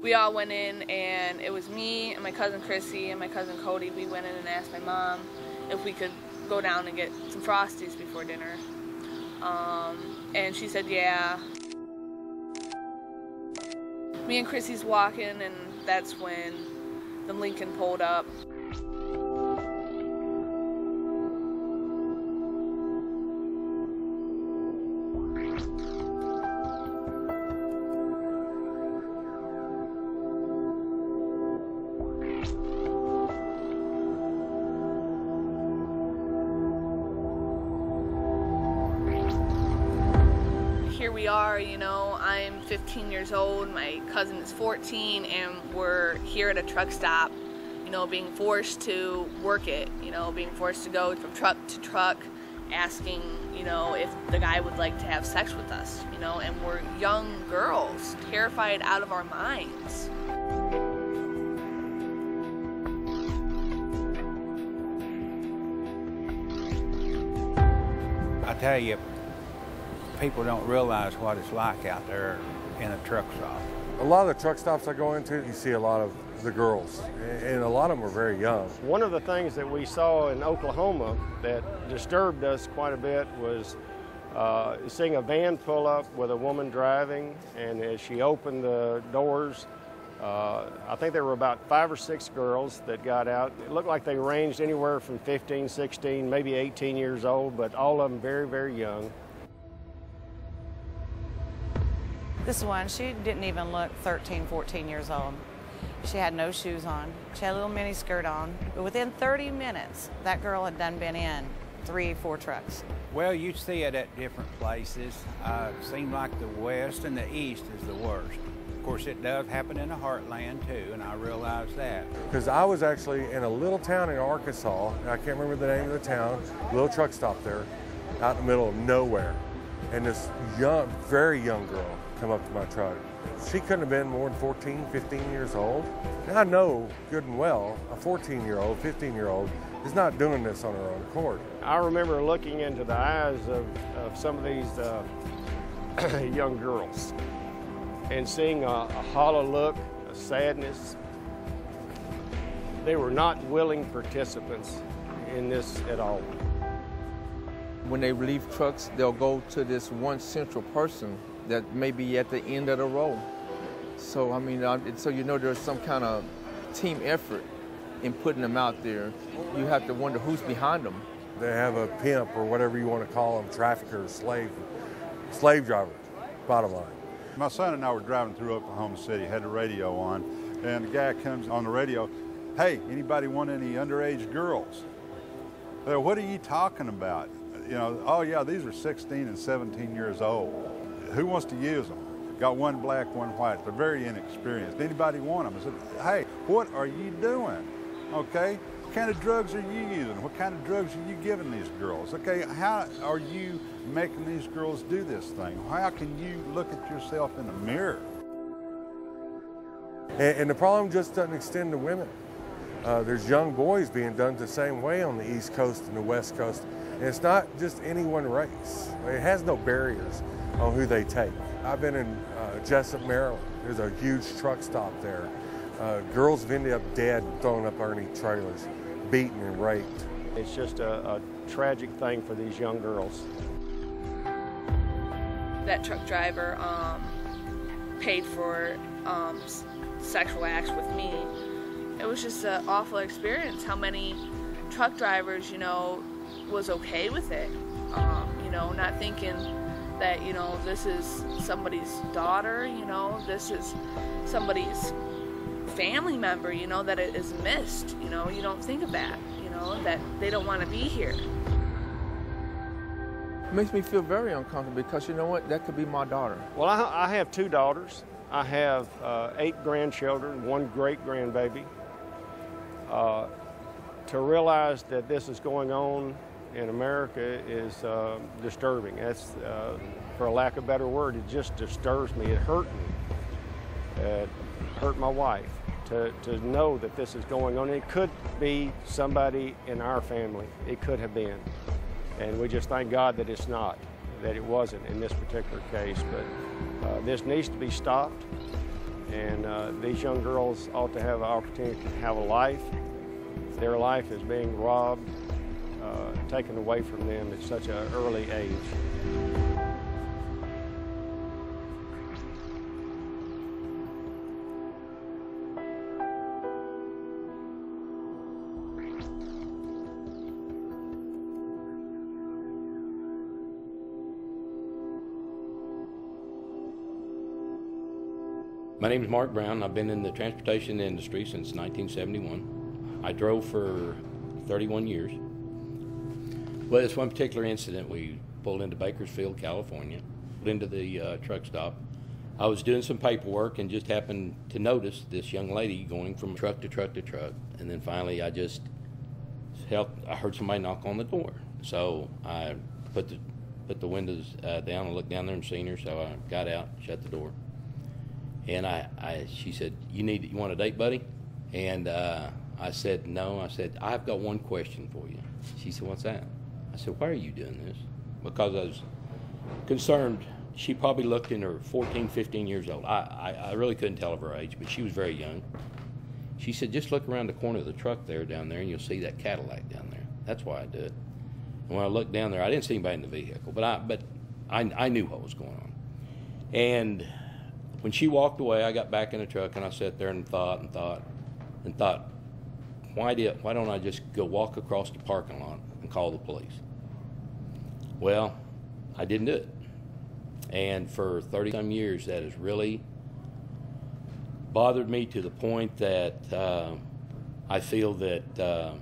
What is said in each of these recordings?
We all went in, and it was me and my cousin Chrissy and my cousin Cody. We went in and asked my mom if we could go down and get some Frosties before dinner. And she said, yeah. Me and Chrissy's walking, and that's when the Lincoln pulled up. Here we are, you know, I'm 15 years old, my cousin is 14, and we're here at a truck stop, you know, being forced to work it, you know, being forced to go from truck to truck, asking, you know, if the guy would like to have sex with us, you know, and we're young girls, terrified out of our minds. I tell you, people don't realize what it's like out there in a truck stop. A lot of the truck stops I go into, you see a lot of the girls, and a lot of them are very young. One of the things that we saw in Oklahoma that disturbed us quite a bit was seeing a van pull up with a woman driving, and as she opened the doors, I think there were about 5 or 6 girls that got out. It looked like they ranged anywhere from 15, 16, maybe 18 years old, but all of them very, very young. This one, she didn't even look 13, 14 years old. She had no shoes on. She had a little mini skirt on. But within 30 minutes, that girl had done been in 3, 4 trucks. Well, you see it at different places. It seems like the West and the East is the worst. Of course, it does happen in the heartland too, and I realize that. Because I was actually in a little town in Arkansas, and I can't remember the name of the town, little truck stop there, out in the middle of nowhere. And this young, very young girl come up to my truck. She couldn't have been more than 14, 15 years old. And I know good and well a 14-year-old, 15-year-old is not doing this on her own accord. I remember looking into the eyes of some of these young girls and seeing a hollow look, a sadness. They were not willing participants in this at all. When they leave trucks, they'll go to this one central person that may be at the end of the row. So, I mean, so you know there's some kind of team effort in putting them out there. You have to wonder who's behind them. They have a pimp, or whatever you want to call them, trafficker, slave driver, bottom line. My son and I were driving through Oklahoma City, had the radio on, and the guy comes on the radio, hey, anybody want any underage girls? Well, what are you talking about? You know, oh yeah, these are 16 and 17 years old. Who wants to use them? Got one black, one white. They're very inexperienced. Anybody want them? I said, hey, what are you doing? Okay, what kind of drugs are you using? What kind of drugs are you giving these girls? Okay, how are you making these girls do this thing? How can you look at yourself in the mirror? And the problem just doesn't extend to women. There's young boys being done the same way on the East Coast and the West Coast. And it's not just any one race. It has no barriers on who they take. I've been in Jessup, Maryland. There's a huge truck stop there. Girls have ended up dead, thrown up underneath trailers, beaten and raped. It's just a tragic thing for these young girls. That truck driver paid for sexual acts with me. It was just an awful experience. How many truck drivers, you know, was okay with it, you know, not thinking that, you know, this is somebody's daughter, you know, this is somebody's family member, you know, that it is missed, you know, you don't think of that, you know, that they don't want to be here. It makes me feel very uncomfortable because you know what, that could be my daughter. Well, I have 2 daughters. I have 8 grandchildren, 1 great-grandbaby. To realize that this is going on in America is disturbing. That's, for a lack of a better word, it just disturbs me. It hurt me. It hurt my wife to know that this is going on. It could be somebody in our family. It could have been. And we just thank God that it's not. that it wasn't in this particular case, but this needs to be stopped, and these young girls ought to have an opportunity to have a life. Their life is being robbed, taken away from them at such an early age. My name is Mark Brown. I've been in the transportation industry since 1971. I drove for 31 years. Well, this one particular incident, we pulled into Bakersfield, California, into the truck stop. I was doing some paperwork and just happened to notice this young lady going from truck to truck to truck. And then finally I heard somebody knock on the door. So I put the windows down and looked down there and seen her, so I got out, shut the door. And she said, you want a date, buddy? And I said, no. I said, I've got one question for you. She said, what's that? I said, why are you doing this? Because I was concerned. She probably looked in her 14, 15 years old. I really couldn't tell of her age, but she was very young. She said, just look around the corner of the truck down there, and you'll see that Cadillac down there. That's why I did it. And when I looked down there, I didn't see anybody in the vehicle, but I knew what was going on. And when she walked away, I got back in the truck and I sat there and thought, why don't I just go walk across the parking lot and call the police? Well, I didn't do it. And for 30-some years, that has really bothered me to the point that I feel that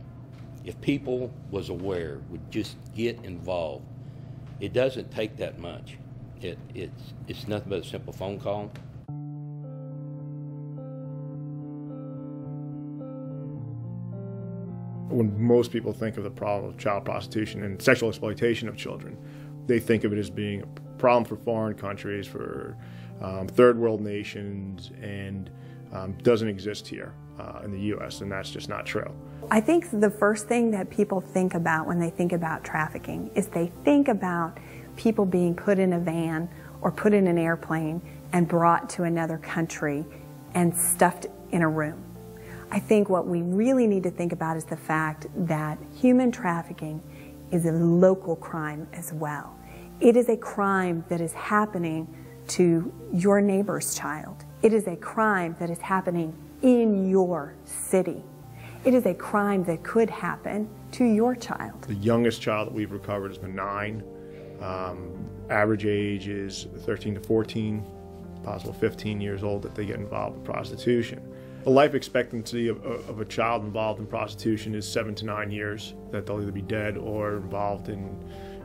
if people was aware, would just get involved, it doesn't take that much. It's nothing but a simple phone call. When most people think of the problem of child prostitution and sexual exploitation of children, they think of it as being a problem for foreign countries, for third world nations, and doesn't exist here in the U.S., and that's just not true. I think the first thing that people think about when they think about trafficking is they think about people being put in a van or put in an airplane and brought to another country and stuffed in a room. I think what we really need to think about is the fact that human trafficking is a local crime as well. It is a crime that is happening to your neighbor's child. It is a crime that is happening in your city. It is a crime that could happen to your child. The youngest child that we've recovered has been 9. Average age is 13 to 14, possible 15 years old that they get involved with prostitution. The life expectancy of a child involved in prostitution is 7 to 9 years, that they'll either be dead or involved in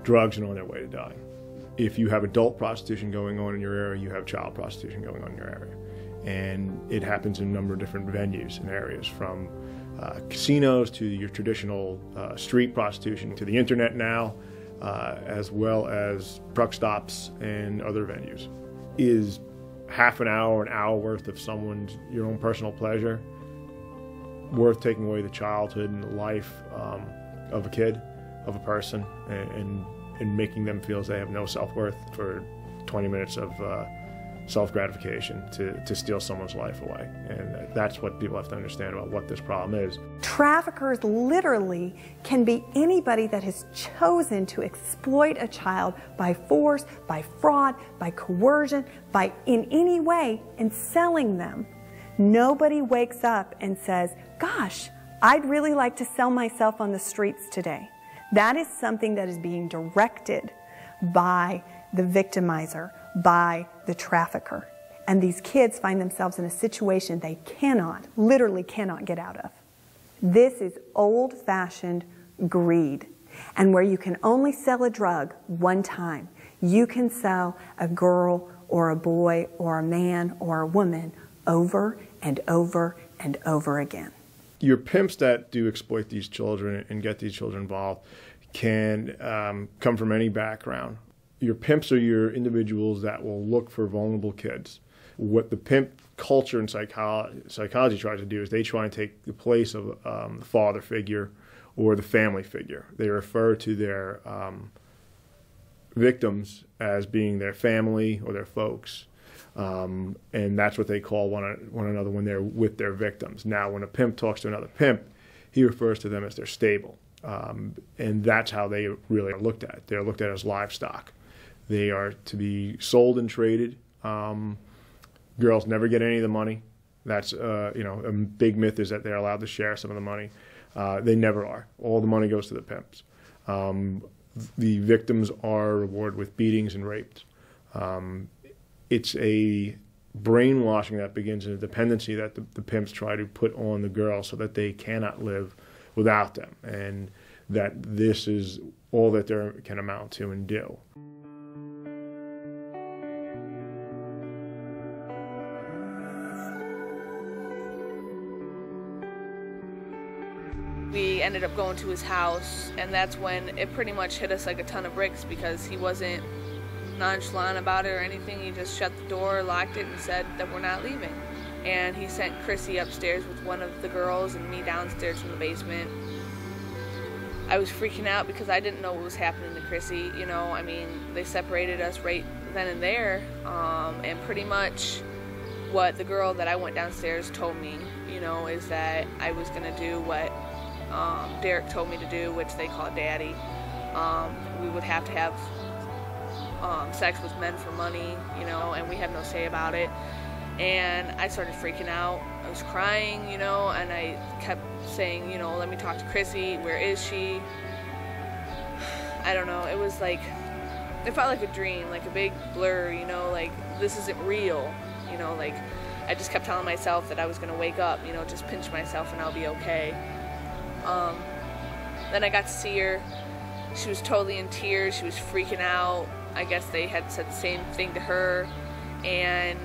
drugs and on their way to dying. If you have adult prostitution going on in your area, you have child prostitution going on in your area. And it happens in a number of different venues and areas, from casinos to your traditional street prostitution to the internet now, as well as truck stops and other venues. Is half an hour worth of your own personal pleasure worth taking away the childhood and the life of a kid, of a person, and making them feel as they have no self-worth for 20 minutes of self-gratification to steal someone's life away? And that's what people have to understand about what this problem is. Traffickers literally can be anybody that has chosen to exploit a child by force, by fraud, by coercion, by in any way, and selling them. Nobody wakes up and says, gosh, I'd really like to sell myself on the streets today. That is something that is being directed by the victimizer, by the trafficker. And these kids find themselves in a situation they literally cannot get out of. This is old-fashioned greed. And where you can only sell a drug one time, you can sell a girl or a boy or a man or a woman over and over and over again. Your pimps that do exploit these children and get these children involved can come from any background. Your pimps are your individuals that will look for vulnerable kids. What the pimp culture and psychology tries to do is they try and take the place of the father figure or the family figure. They refer to their victims as being their family or their folks. And that's what they call one another when they're with their victims. Now, when a pimp talks to another pimp, he refers to them as their stable. And that's how they really are looked at. They're looked at as livestock. They are to be sold and traded. Girls never get any of the money. That's, a big myth is that they're allowed to share some of the money. They never are. All the money goes to the pimps. The victims are rewarded with beatings and rapes. It's a brainwashing that begins in a dependency that the pimps try to put on the girls so that they cannot live without them, and that this is all that they can amount to and do. We ended up going to his house, and that's when it pretty much hit us like a ton of bricks, because he wasn't nonchalant about it or anything. He just shut the door, locked it, and said that we're not leaving. And he sent Chrissy upstairs with one of the girls and me downstairs from the basement. I was freaking out because I didn't know what was happening to Chrissy. They separated us right then and there, and pretty much what the girl that I went downstairs told me, is that I was going to do what Derek told me to do, which they call daddy. We would have to have sex with men for money, and we have no say about it. And I started freaking out. I was crying, and I kept saying, let me talk to Chrissy. Where is she? I don't know. It was like, it felt like a dream, like a big blur, like this isn't real, like I just kept telling myself that I was going to wake up, just pinch myself and I'll be okay. Then I got to see her. She was totally in tears. She was freaking out. I guess they had said the same thing to her. And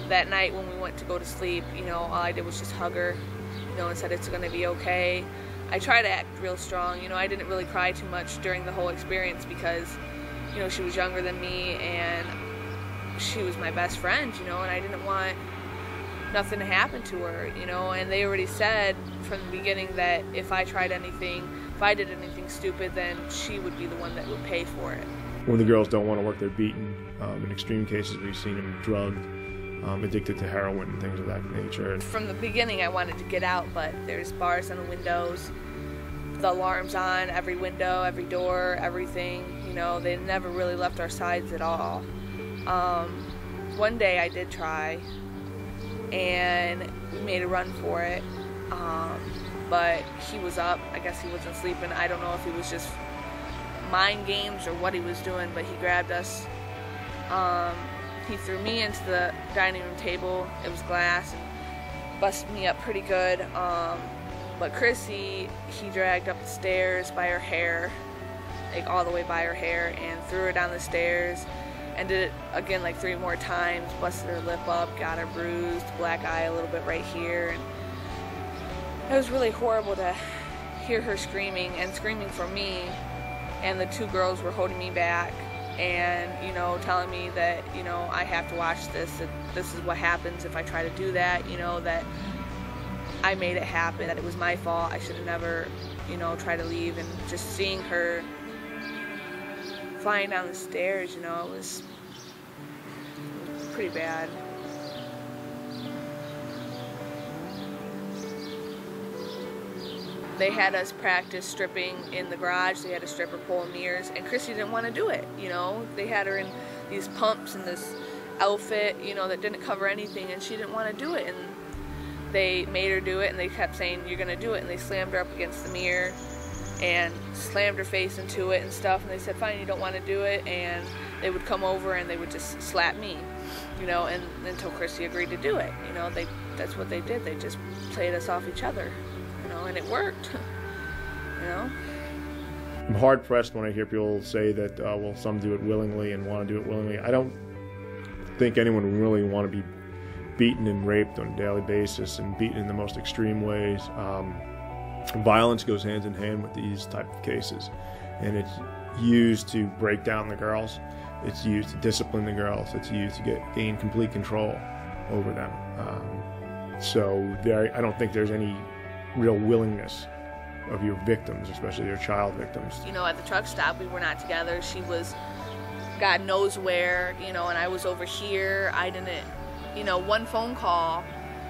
that night when we went to go to sleep, all I did was just hug her, and said it's going to be okay. I tried to act real strong. I didn't really cry too much during the whole experience because, she was younger than me and she was my best friend, and I didn't want nothing to happen to her, and they already said from the beginning that if I did anything stupid, then she would be the one that would pay for it. When the girls don't want to work, they're beaten. In extreme cases, we've seen them drugged, addicted to heroin and things of that nature. From the beginning, I wanted to get out, but there's bars on the windows, the alarms on every window, every door, everything. They never really left our sides at all. One day I did try, and we made a run for it, but he was up. I guess he wasn't sleeping. I don't know if he was just mind games or what he was doing, but he grabbed us. He threw me into the dining room table. It was glass, and busted me up pretty good. But Chrissy, he dragged up the stairs by her hair, like all the way by her hair, and threw her down the stairs, and did it again like 3 more times, busted her lip up, got her bruised, black eye a little bit right here. And it was really horrible to hear her screaming for me, and the 2 girls were holding me back and, telling me that, I have to watch this, that this is what happens if I try to do that, that I made it happen, that it was my fault, I should have never, tried to leave. And just seeing her flying down the stairs, it was pretty bad. They had us practice stripping in the garage. They had a stripper pole and mirrors, and Chrissy didn't want to do it, They had her in these pumps and this outfit, that didn't cover anything, and she didn't want to do it. And they made her do it, and they kept saying, you're going to do it, and they slammed her up against the mirror and slammed her face into it and stuff, and they said, fine, you don't want to do it, and they would come over and they would just slap me, and until Chrissy agreed to do it. That's what they did. They just played us off each other, and it worked. I'm hard pressed when I hear people say that, well, some do it willingly and want to do it willingly. I don't think anyone would really want to be beaten and raped on a daily basis and beaten in the most extreme ways. Violence goes hand in hand with these type of cases, and it's used to break down the girls. It's used to discipline the girls. It's used to gain complete control over them. So I don't think there's any real willingness of your victims, especially your child victims. You know, at the truck stop, we were not together. She was God knows where, you know, and I was over here. I didn't, you know, one phone call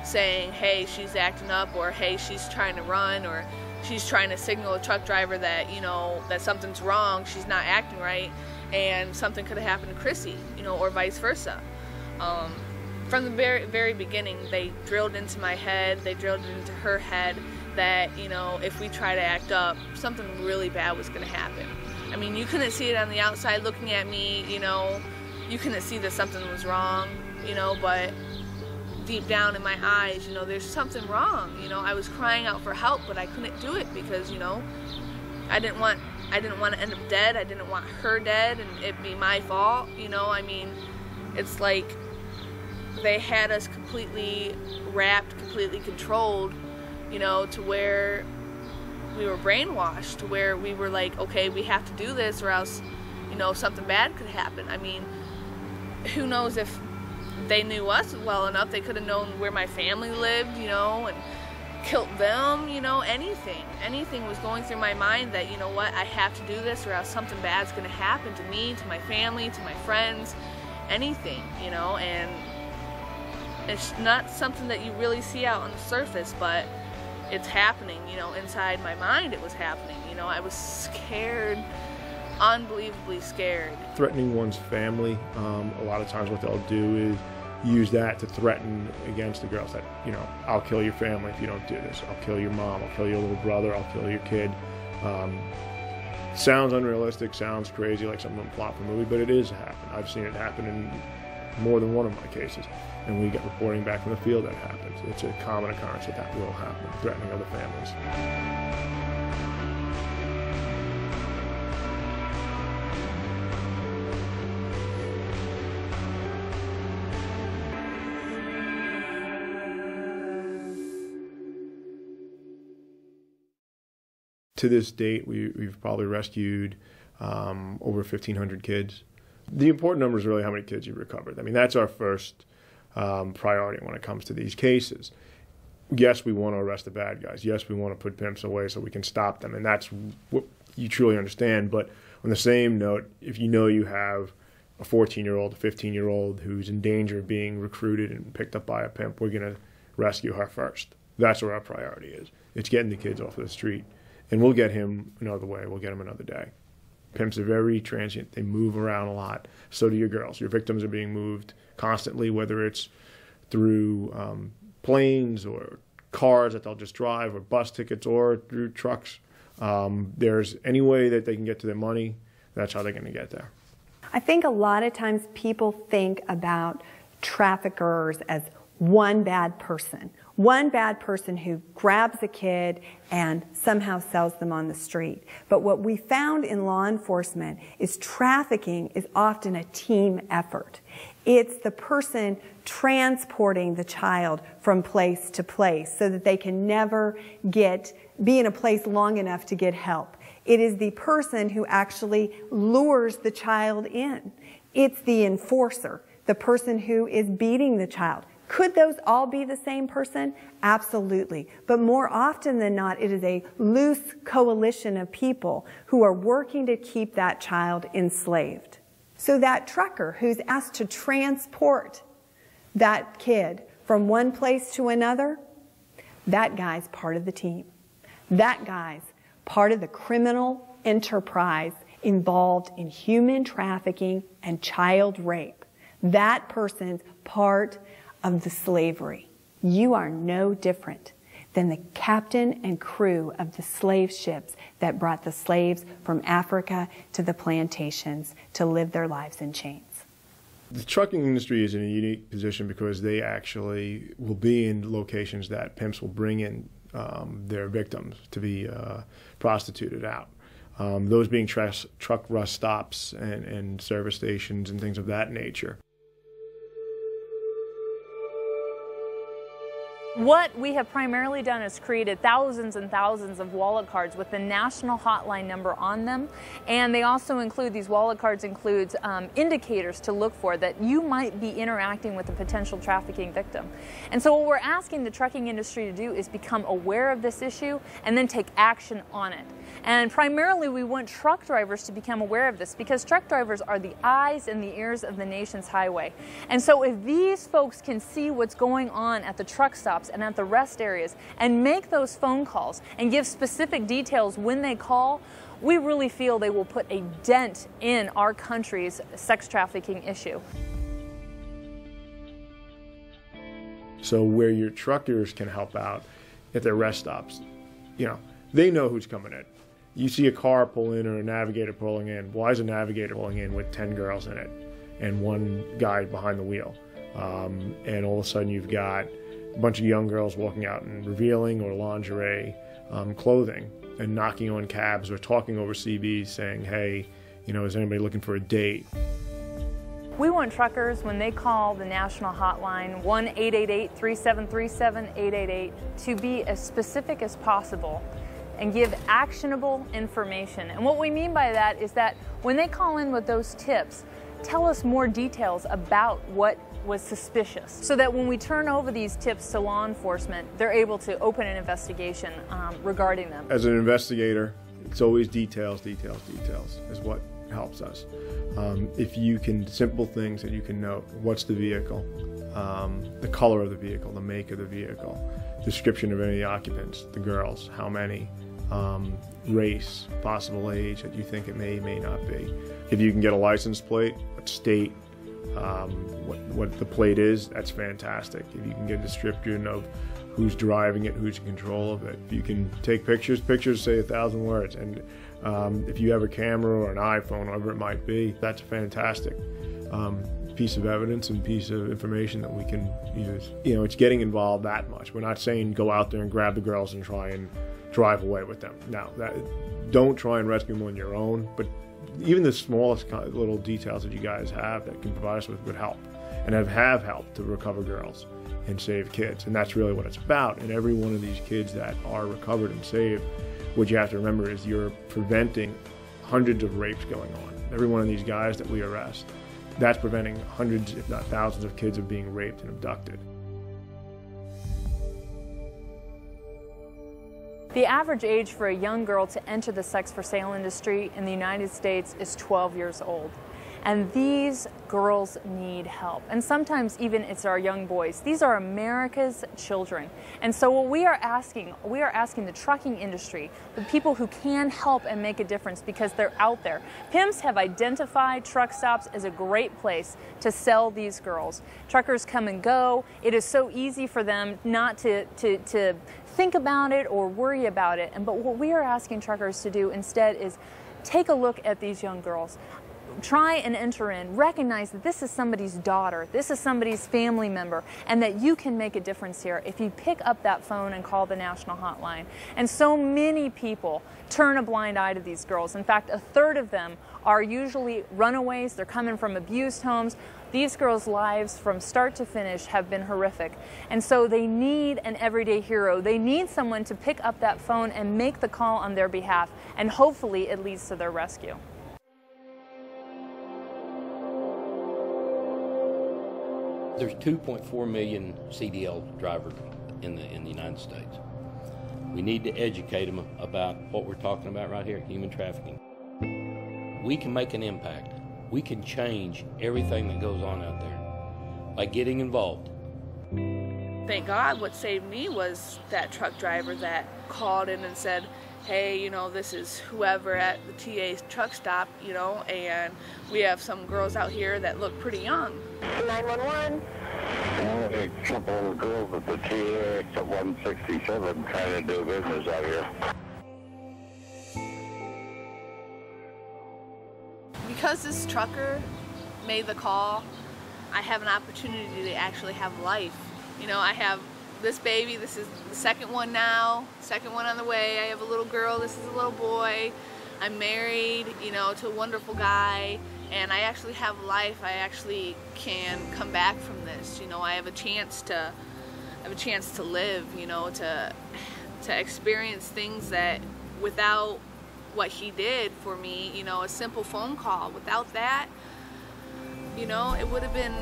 saying, hey, she's acting up, or hey, she's trying to run, or she's trying to signal a truck driver that, you know, that something's wrong, she's not acting right, and something could have happened to Chrissy, you know, or vice versa. From the very beginning, they drilled into my head, they drilled into her head that, you know, if we try to act up, something really bad was going to happen. I mean, you couldn't see it on the outside looking at me, you know, you couldn't see that something was wrong, you know, but deep down in my eyes, you know, there's something wrong. You know, I was crying out for help, but I couldn't do it because, you know, I didn't want to end up dead. I didn't want her dead and it be my fault. You know, I mean, it's like they had us completely wrapped, completely controlled, you know, to where we were brainwashed, to where we were like, okay, we have to do this or else, you know, something bad could happen. I mean, who knows if they knew us well enough, they could have known where my family lived, you know, and killed them, you know, anything. Anything was going through my mind that, you know what, I have to do this or else something bad's going to happen to me, to my family, to my friends, anything, you know, and it's not something that you really see out on the surface, but it's happening, you know, inside my mind it was happening, you know, I was scared, unbelievably scared. Threatening one's family, a lot of times what they'll do is use that to threaten against the girls that, you know, I'll kill your family if you don't do this, I'll kill your mom, I'll kill your little brother, I'll kill your kid. Sounds unrealistic, sounds crazy, like something plot from a movie, but it is happening. I've seen it happen in more than one of my cases, and we get reporting back from the field that happens. It's a common occurrence that will happen, threatening other families. To this date, we've probably rescued over 1,500 kids. The important number is really how many kids you've recovered. I mean, that's our first priority when it comes to these cases. Yes, we want to arrest the bad guys. Yes, we want to put pimps away so we can stop them, and that's what you truly understand. But on the same note, if you know you have a 14-year-old, a 15-year-old who's in danger of being recruited and picked up by a pimp, we're going to rescue her first. That's where our priority is. It's getting the kids off of the street. And we'll get him another way. We'll get him another day. Pimps are very transient. They move around a lot. So do your girls. Your victims are being moved constantly, whether it's through planes or cars that they'll just drive, or bus tickets, or through trucks. There's any way that they can get to their money, that's how they're going to get there. I think a lot of times people think about traffickers as one bad person who grabs a kid and somehow sells them on the street. But what we found in law enforcement is trafficking is often a team effort. It's the person transporting the child from place to place so that they can never be in a place long enough to get help. It is the person who actually lures the child in. It's the enforcer, the person who is beating the child. Could those all be the same person? Absolutely. But more often than not, it is a loose coalition of people who are working to keep that child enslaved. So that trucker who's asked to transport that kid from one place to another, that guy's part of the team. That guy's part of the criminal enterprise involved in human trafficking and child rape. That person's part of the slavery. You are no different than the captain and crew of the slave ships that brought the slaves from Africa to the plantations to live their lives in chains. The trucking industry is in a unique position because they actually will be in locations that pimps will bring in their victims to be prostituted out. Those being truck rest stops and service stations and things of that nature. What we have primarily done is created thousands and thousands of wallet cards with the national hotline number on them, and they also include, these wallet cards includes indicators to look for that you might be interacting with a potential trafficking victim. And so what we're asking the trucking industry to do is become aware of this issue and then take action on it. And primarily we want truck drivers to become aware of this, because truck drivers are the eyes and the ears of the nation's highway. And so if these folks can see what's going on at the truck stops and at the rest areas and make those phone calls and give specific details when they call, we really feel they will put a dent in our country's sex trafficking issue. So where your truckers can help out at their rest stops, you know, they know who's coming in. You see a car pull in or a navigator pulling in. Why is a navigator pulling in with 10 girls in it and one guy behind the wheel? And all of a sudden you've got a bunch of young girls walking out in revealing or lingerie clothing and knocking on cabs or talking over CBs saying, hey, you know, is anybody looking for a date? We want truckers, when they call the national hotline, 1-888-3737-888, to be as specific as possible and give actionable information. And what we mean by that is that when they call in with those tips, tell us more details about what was suspicious, so that when we turn over these tips to law enforcement, they're able to open an investigation regarding them. As an investigator, it's always details, details, details is what helps us. If you can, simple things that you can note: what's the vehicle, the color of the vehicle, the make of the vehicle, description of any of the occupants, the girls, how many, race, possible age that you think it may not be. If you can get a license plate, what state, what the plate is, that's fantastic. If you can get a description of who's driving it, who's in control of it. If you can take pictures say 1,000 words. And if you have a camera or an iPhone, whatever it might be, that's a fantastic piece of evidence and piece of information that we can use. You know, it's getting involved that much. We're not saying go out there and grab the girls and try and drive away with them. No, don't try and rescue them on your own, but even the smallest little details that you guys have that can provide us with would help, and have helped to recover girls and save kids. And that's really what it's about. And every one of these kids that are recovered and saved, what you have to remember is you're preventing hundreds of rapes going on. Every one of these guys that we arrest, that's preventing hundreds, if not thousands, of kids of being raped and abducted. The average age for a young girl to enter the sex for sale industry in the United States is 12 years old. And these girls need help. And sometimes even it's our young boys. These are America's children. And so what we are asking the trucking industry, the people who can help and make a difference, because they're out there. Pimps have identified truck stops as a great place to sell these girls. Truckers come and go. It is so easy for them not to think about it or worry about it. But what we are asking truckers to do instead is take a look at these young girls. Try and enter in, recognize that this is somebody's daughter, this is somebody's family member, and that you can make a difference here if you pick up that phone and call the national hotline. And so many people turn a blind eye to these girls. In fact, 1/3 of them are usually runaways. They're coming from abused homes. These girls' lives from start to finish have been horrific. And so they need an everyday hero. They need someone to pick up that phone and make the call on their behalf, and hopefully it leads to their rescue. There's 2.4 million CDL drivers in the United States. We need to educate them about what we're talking about right here, human trafficking. We can make an impact. We can change everything that goes on out there by getting involved. Thank God what saved me was that truck driver that called in and said, hey, you know, this is whoever at the TA truck stop, you know, and we have some girls out here that look pretty young. 911. A couple of girls at the TA at 167 trying to do business out here. Because this trucker made the call, I have an opportunity to actually have life. You know, I have this baby, this is the second one now, second one on the way. I have a little girl, this is a little boy. I'm married, you know, to a wonderful guy, and I actually have life. I actually can come back from this. You know, I have a chance to have a chance to live, you know, to experience things that without what he did for me, you know, a simple phone call, without that, you know, it would have been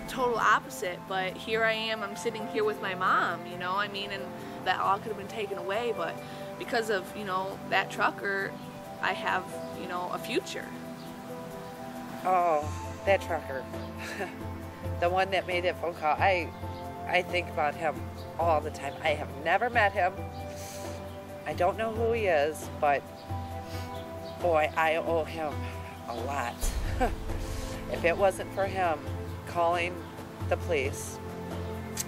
total opposite. But here I am, I'm sitting here with my mom, you know, I mean, and that all could have been taken away, but because of, you know, that trucker, I have, you know, a future. Oh, that trucker. The one that made that phone call. I think about him all the time. I have never met him. I don't know who he is, but boy, I owe him a lot. If it wasn't for him calling the police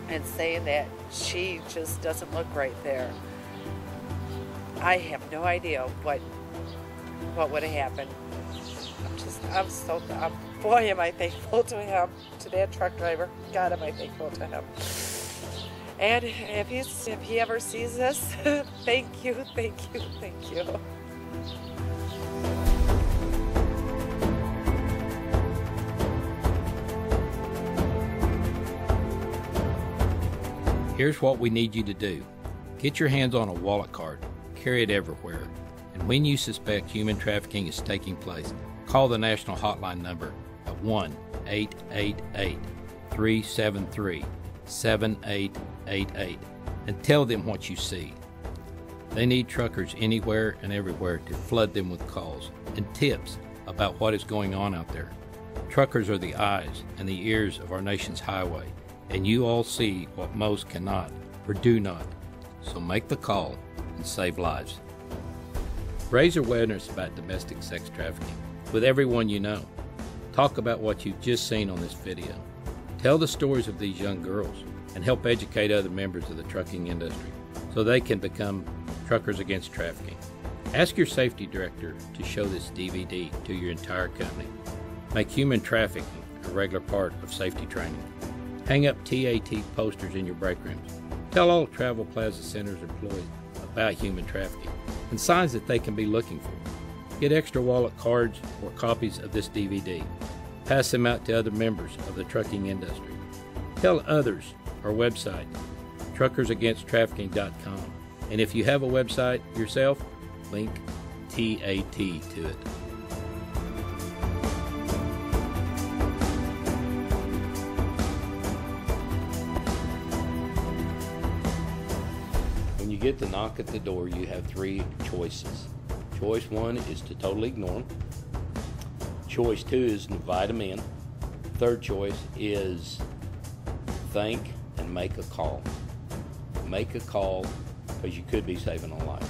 and saying that she just doesn't look right there, I have no idea what would have happened. Boy, am I thankful to him, to that truck driver. God, am I thankful to him. And if he ever sees this, thank you, thank you, thank you. Here's what we need you to do. Get your hands on a wallet card, carry it everywhere, and when you suspect human trafficking is taking place, call the national hotline number at 1-888-373-7888 and tell them what you see. They need truckers anywhere and everywhere to flood them with calls and tips about what is going on out there. Truckers are the eyes and the ears of our nation's highway, and you all see what most cannot or do not. So make the call and save lives. Raise awareness about domestic sex trafficking with everyone you know. Talk about what you've just seen on this video. Tell the stories of these young girls and help educate other members of the trucking industry so they can become truckers against trafficking. Ask your safety director to show this DVD to your entire company. Make human trafficking a regular part of safety training. Hang up TAT posters in your break rooms. Tell all Travel Plaza Center's employees about human trafficking and signs that they can be looking for. Get extra wallet cards or copies of this DVD. Pass them out to other members of the trucking industry. Tell others our website, truckersagainsttrafficking.com. And if you have a website yourself, link TAT to it. When you get the knock at the door, you have three choices. Choice one is to totally ignore them. Choice two is to invite them in. Third choice is think and make a call. Make a call because you could be saving a life.